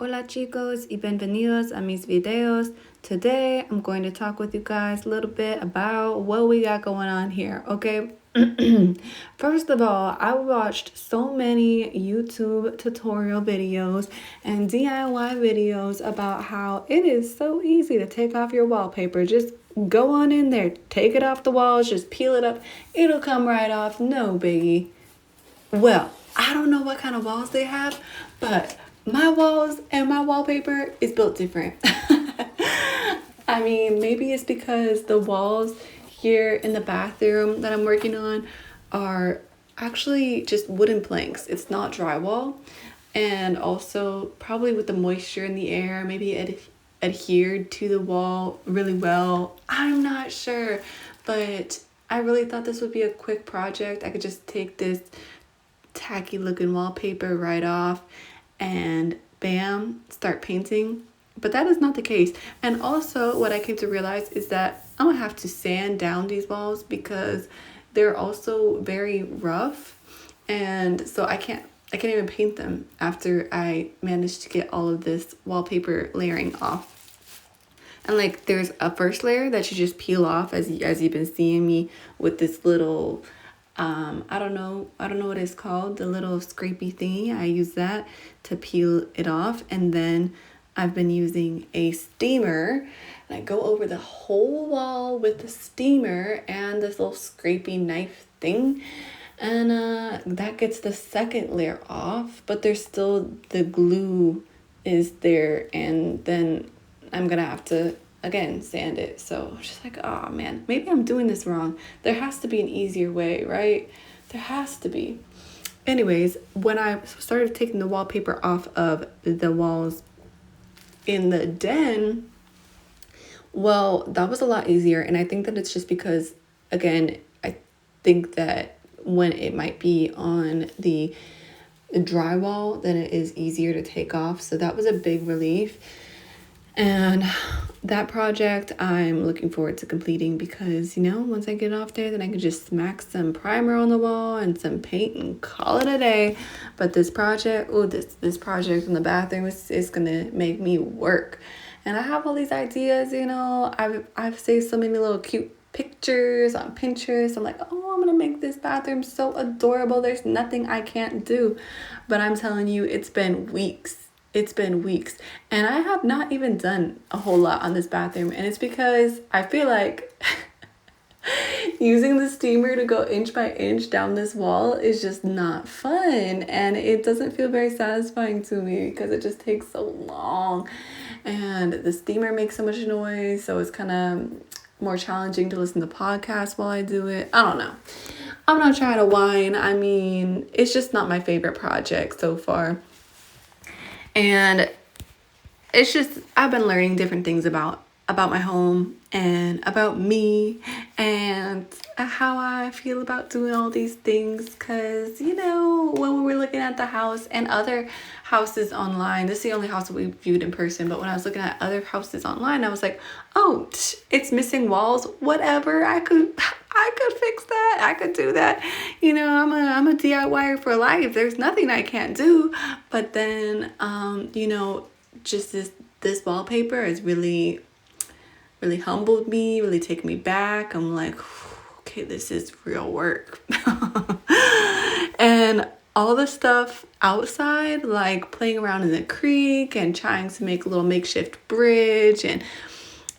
Hola chicos y bienvenidos a mis videos. Today I'm going to talk with you guys a little bit about what we got going on here, okay? First of all, I watched so many YouTube tutorial videos and DIY videos about how it is so easy to take off your wallpaper. Just go on in there, take it off the walls, just peel it up. It'll come right off, no biggie. Well, I don't know what kind of walls they have, but my walls and my wallpaper is built different. I mean, maybe it's because the walls here in the bathroom that I'm working on are actually just wooden planks. It's not drywall. And also, probably with the moisture in the air, maybe it adhered to the wall really well. I'm not sure, but I really thought this would be a quick project. I could just take this tacky looking wallpaper right off and bam, start painting. But that is not the case. And also what I came to realize is that I'm gonna have to sand down these walls because they're also very rough, and so I can't even paint them after I managed to get all of this wallpaper layering off. And like there's a first layer that you just peel off as you've been seeing me with this little I don't know what it's called, the little scrapey thingy. I use that to peel it off, and then I've been using a steamer, and I go over the whole wall with the steamer and this little scrapey knife thing, and that gets the second layer off, but there's still the glue is there, and then I'm gonna have to again sand it. So I'm just like, oh man, maybe I'm doing this wrong. There has to be an easier way, right? There has to be. Anyways, when I started taking the wallpaper off of the walls in the den, well, that was a lot easier. And I think that it's just because, again, I think that when it might be on the drywall, then it is easier to take off. So that was a big relief. And that project I'm looking forward to completing because, once I get off there, then I can just smack some primer on the wall and some paint and call it a day. But this project, this project in the bathroom is going to make me work. And I have all these ideas, I've saved so many little cute pictures on Pinterest. I'm like, oh, I'm going to make this bathroom so adorable. There's nothing I can't do. But I'm telling you, it's been weeks. And I have not even done a whole lot on this bathroom, and it's because I feel like using the steamer to go inch by inch down this wall is just not fun, and it doesn't feel very satisfying to me because it just takes so long, and the steamer makes so much noise, so it's kind of more challenging to listen to podcasts while I do it. I don't know. I'm not trying to whine. I mean, it's just not my favorite project so far. And it's just, I've been learning different things about my home and about me and how I feel about doing all these things. Because, when we were looking at the house and other houses online, this is the only house that we viewed in person, but when I was looking at other houses online, I was like, oh, it's missing walls, whatever, I could fix that. I could do that. I'm a DIYer for life. There's nothing I can't do. But then, just this wallpaper has really, really humbled me, really taken me back. I'm like, okay, this is real work. And all the stuff outside, like playing around in the creek and trying to make a little makeshift bridge, and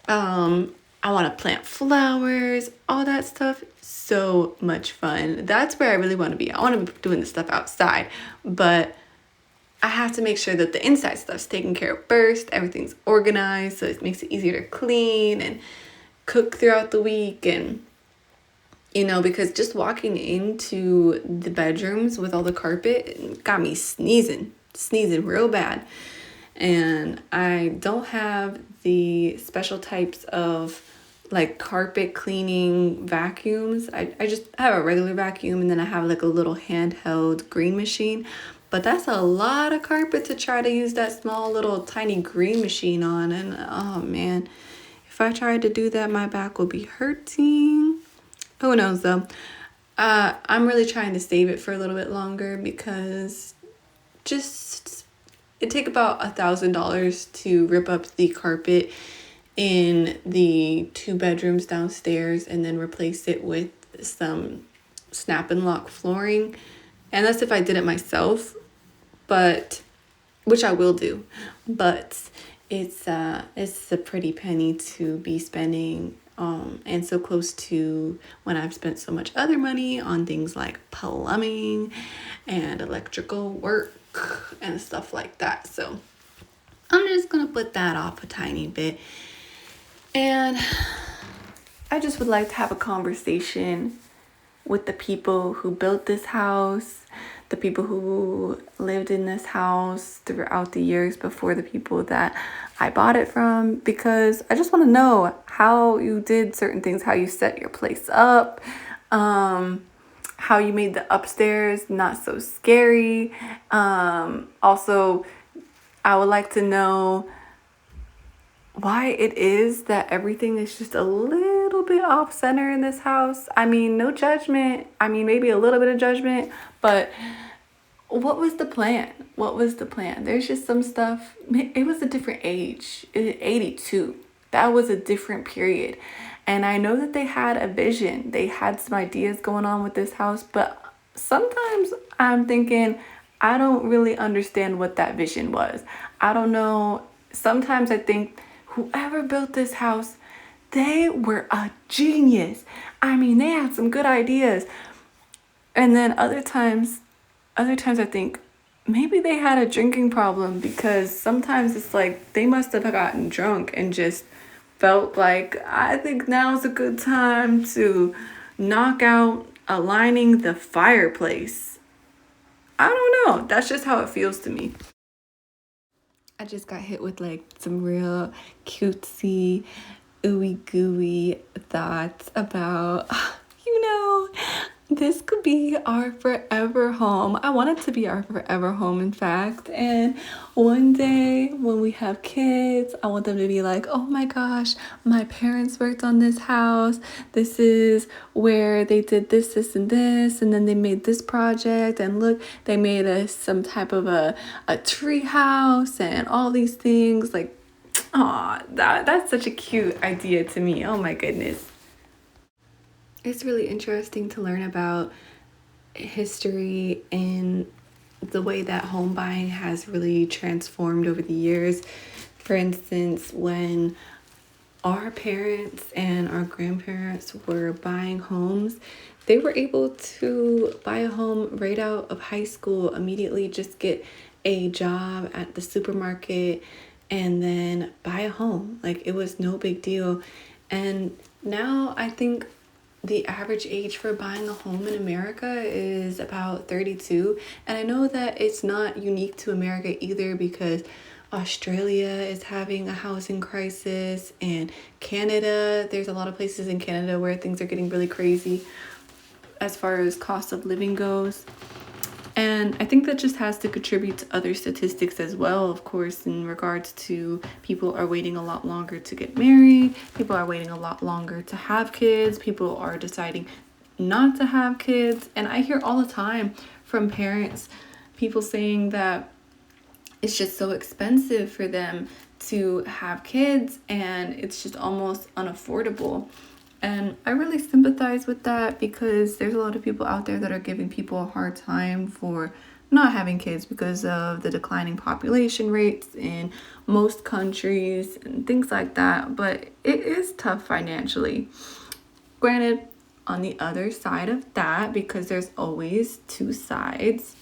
I want to plant flowers, all that stuff. So much fun. That's where I really want to be. I want to be doing this stuff outside, but I have to make sure that the inside stuff's taken care of first. Everything's organized, so it makes it easier to clean and cook throughout the week. And, because just walking into the bedrooms with all the carpet got me sneezing real bad. And I don't have the special types of like carpet cleaning vacuums. I just have a regular vacuum, and then I have like a little handheld green machine. But that's a lot of carpet to try to use that small little tiny green machine on. And oh man, if I tried to do that, my back will be hurting. Who knows though? I'm really trying to save it for a little bit longer because just it'd take about $1,000 to rip up the carpet in the 2 bedrooms downstairs and then replace it with some snap and lock flooring. And that's if I did it myself, but which I will do. But it's a pretty penny to be spending, and so close to when I've spent so much other money on things like plumbing and electrical work and stuff like that. So I'm just gonna put that off a tiny bit. And I just would like to have a conversation with the people who built this house, the people who lived in this house throughout the years before the people that I bought it from, because I just want to know how you did certain things, how you set your place up, how you made the upstairs not so scary. Also, I would like to know why it is that everything is just a little bit off center in this house. I mean, no judgment. I mean, maybe a little bit of judgment, but what was the plan? What was the plan? There's just some stuff. It was a different age. 82. That was a different period. And I know that they had a vision. They had some ideas going on with this house, but sometimes I'm thinking, I don't really understand what that vision was. I don't know. Sometimes I think whoever built this house, they were a genius. I mean, they had some good ideas. And then other times I think maybe they had a drinking problem, because sometimes it's like they must have gotten drunk and just felt like, I think now's a good time to knock out aligning the fireplace. I don't know. That's just how it feels to me. I just got hit with like some real cutesy, ooey gooey thoughts about, this could be our forever home. I want it to be our forever home, in fact. And one day when we have kids, I want them to be like, oh my gosh, my parents worked on this house. This is where they did this, this, and this. And then they made this project. And look, they made us some type of a tree house and all these things. Like, aw, that's such a cute idea to me. Oh my goodness. It's really interesting to learn about history and the way that home buying has really transformed over the years. For instance, when our parents and our grandparents were buying homes, they were able to buy a home right out of high school, immediately just get a job at the supermarket and then buy a home. Like, it was no big deal. And now I think the average age for buying a home in America is about 32. And I know that it's not unique to America either, because Australia is having a housing crisis, and Canada, there's a lot of places in Canada where things are getting really crazy as far as cost of living goes. And I think that just has to contribute to other statistics as well, of course, in regards to people are waiting a lot longer to get married, people are waiting a lot longer to have kids, people are deciding not to have kids. And I hear all the time from parents, people saying that it's just so expensive for them to have kids and it's just almost unaffordable. And I really sympathize with that, because there's a lot of people out there that are giving people a hard time for not having kids because of the declining population rates in most countries and things like that. But it is tough financially. Granted, on the other side of that, because there's always two sides,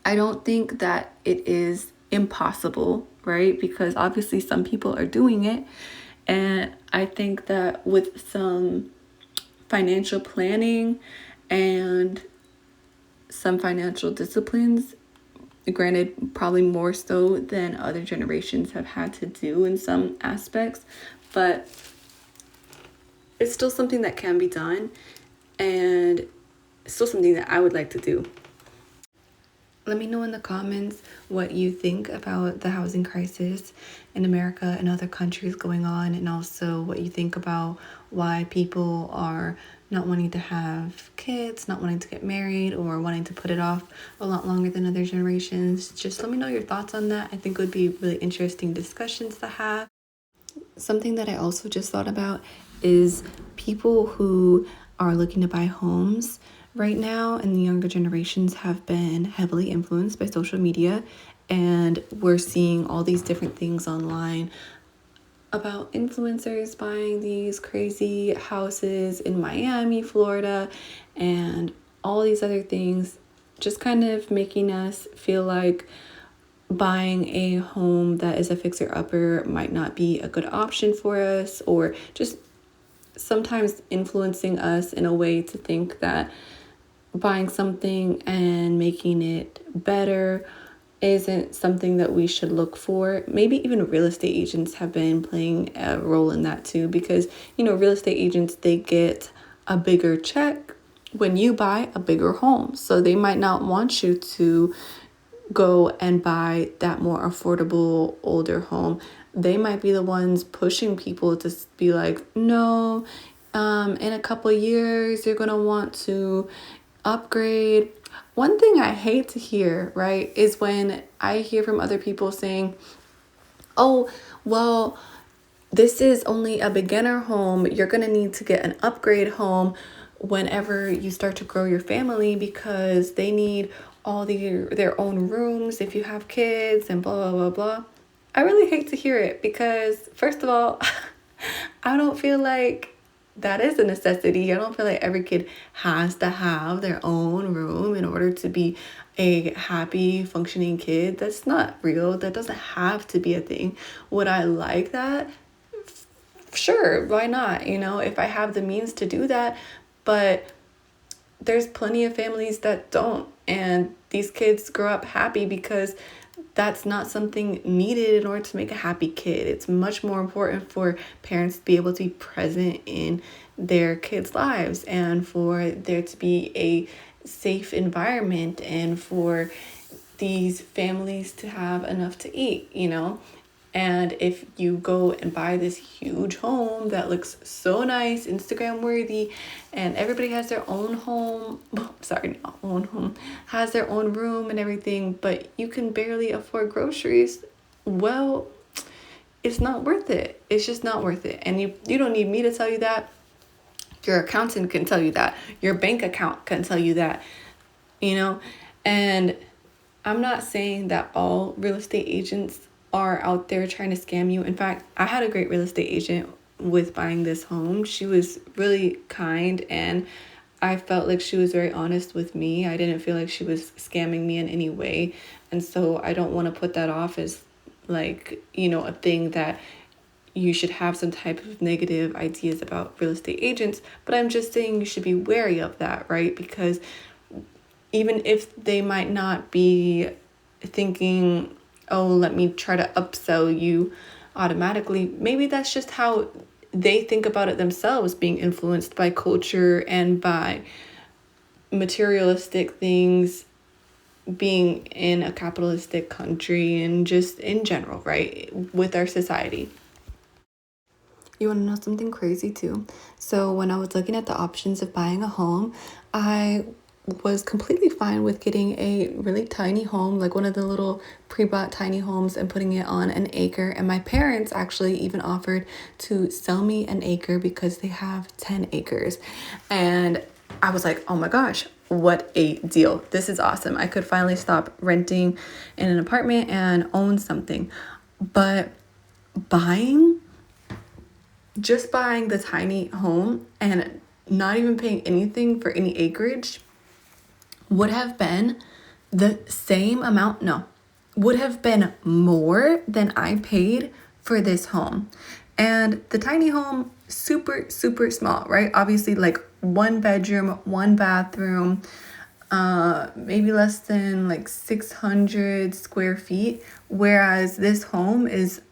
I don't think that it is impossible, right? Because obviously some people are doing it. And I think that with some financial planning and some financial disciplines, granted, probably more so than other generations have had to do in some aspects, but it's still something that can be done, and it's still something that I would like to do. Let me know in the comments what you think about the housing crisis in America and other countries going on, and also what you think about why people are not wanting to have kids, not wanting to get married, or wanting to put it off a lot longer than other generations. Just let me know your thoughts on that. I think it would be really interesting discussions to have. Something that I also just thought about is people who are looking to buy homes right now, and the younger generations have been heavily influenced by social media, and we're seeing all these different things online about influencers buying these crazy houses in Miami, Florida, and all these other things, just kind of making us feel like buying a home that is a fixer-upper might not be a good option for us, or just sometimes influencing us in a way to think that buying something and making it better isn't something that we should look for. Maybe even real estate agents have been playing a role in that too, because real estate agents, they get a bigger check when you buy a bigger home, so they might not want you to go and buy that more affordable older home. They might be the ones pushing people to be like, no, in a couple years you're gonna want to upgrade. One thing I hate to hear, right, is when I hear from other people saying, oh, well, this is only a beginner home. You're going to need to get an upgrade home whenever you start to grow your family, because they need all their own rooms if you have kids and blah, blah, blah, blah. I really hate to hear it, because first of all, I don't feel like that is a necessity. I don't feel like every kid has to have their own room in order to be a happy, functioning kid. That's not real. That doesn't have to be a thing. Would I like that? Sure, why not? If I have the means to do that. But there's plenty of families that don't, and these kids grow up happy because that's not something needed in order to make a happy kid. It's much more important for parents to be able to be present in their kids' lives, and for there to be a safe environment, and for these families to have enough to eat, And if you go and buy this huge home that looks so nice, Instagram worthy, and everybody has their own home, not own home, has their own room and everything, but you can barely afford groceries, well, it's not worth it. It's just not worth it. And you don't need me to tell you that. Your accountant can tell you that. Your bank account can tell you that, And I'm not saying that all real estate agents are out there trying to scam you. In fact, I had a great real estate agent with buying this home. She was really kind, and I felt like she was very honest with me. I didn't feel like she was scamming me in any way. And so I don't want to put that off as like, a thing that you should have some type of negative ideas about real estate agents. But I'm just saying you should be wary of that, right? Because even if they might not be thinking, oh, let me try to upsell you automatically, maybe that's just how they think about it themselves, being influenced by culture and by materialistic things, being in a capitalistic country, and just in general, right, with our society. You want to know something crazy too? So when I was looking at the options of buying a home, I was completely fine with getting a really tiny home, like one of the little pre-bought tiny homes, and putting it on an acre. And my parents actually even offered to sell me an acre because they have 10 acres. And I was like, oh my gosh, what a deal. This is awesome. I could finally stop renting in an apartment and own something. But just buying the tiny home and not even paying anything for any acreage would have been the same amount, would have been more than I paid for this home. And the tiny home, super, super small, right? Obviously, like 1 bedroom, 1 bathroom, maybe less than like 600 square feet. Whereas this home is,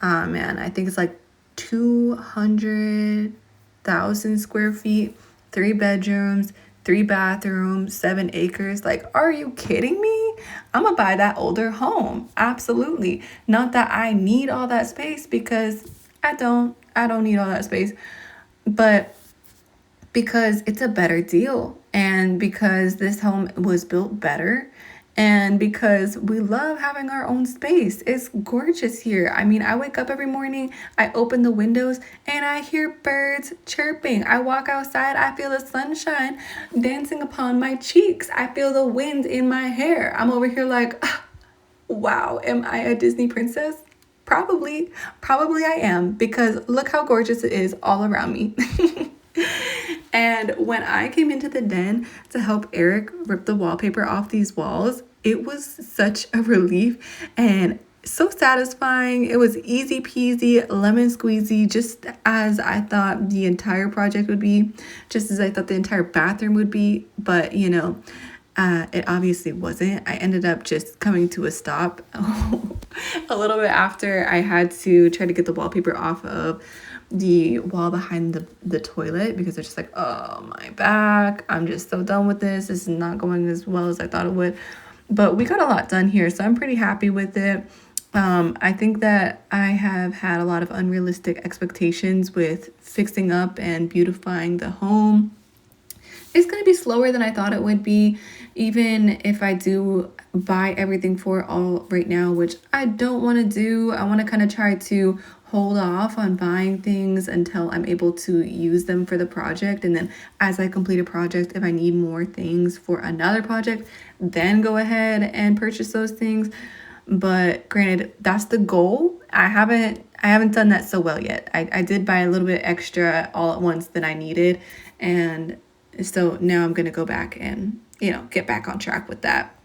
I think it's like 200,000 square feet, 3 bedrooms, 3 bathrooms, 7 acres. Like, are you kidding me? I'm gonna buy that older home. Absolutely. Not that I need all that space, because I don't need all that space, but because it's a better deal, and because this home was built better, and because we love having our own space. It's gorgeous here. I mean, I wake up every morning, I open the windows, and I hear birds chirping. I walk outside, I feel the sunshine dancing upon my cheeks. I feel the wind in my hair. I'm over here like, wow, am I a Disney princess? Probably I am, because look how gorgeous it is all around me. And when I came into the den to help Eric rip the wallpaper off these walls, it was such a relief and so satisfying. It was easy peasy, lemon squeezy, just as I thought the entire project would be, just as I thought the entire bathroom would be. But, it obviously wasn't. I ended up just coming to a stop a little bit after I had to try to get the wallpaper off of the wall behind the toilet, because it's just like, oh, my back. I'm just so done with this. This is not going as well as I thought it would. But we got a lot done here, so I'm pretty happy with it. I think that I have had a lot of unrealistic expectations with fixing up and beautifying the home. It's going to be slower than I thought it would be, even if I do buy everything for it all right now, which I don't want to do. I want to kind of try to hold off on buying things until I'm able to use them for the project. And then as I complete a project, if I need more things for another project, then go ahead and purchase those things. But granted, that's the goal. I haven't done that so well yet. I did buy a little bit extra all at once than I needed. And so now I'm going to go back and, get back on track with that.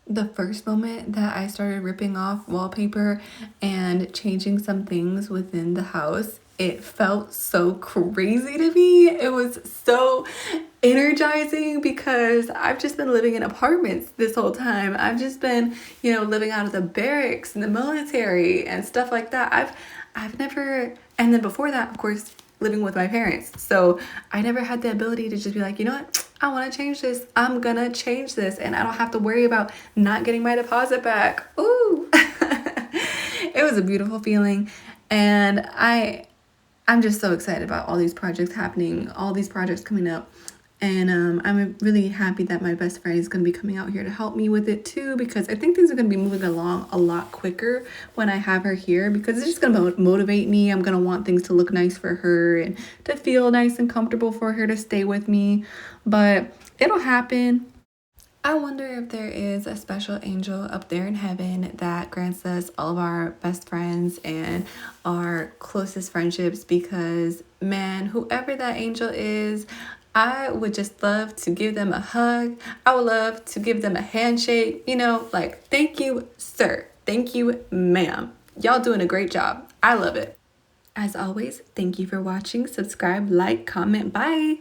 The first moment that I started ripping off wallpaper and changing some things within the house, it felt so crazy to me. It was so energizing, because I've just been living in apartments this whole time. I've just been, living out of the barracks and the military and stuff like that. I've never, and then before that, of course, living with my parents. So I never had the ability to just be like, you know what? I want to change this. I'm going to change this. And I don't have to worry about not getting my deposit back. Ooh. It was a beautiful feeling. And I'm just so excited about all these projects happening, all these projects coming up. And I'm really happy that my best friend is going to be coming out here to help me with it too, because I think things are going to be moving along a lot quicker when I have her here, because it's just going to motivate me. I'm going to want things to look nice for her and to feel nice and comfortable for her to stay with me. But it'll happen. I wonder if there is a special angel up there in heaven that grants us all of our best friends and our closest friendships, because, man, whoever that angel is, I would just love to give them a hug. I would love to give them a handshake, like, thank you, sir. Thank you, ma'am. Y'all doing a great job. I love it. As always, thank you for watching. Subscribe, like, comment. Bye.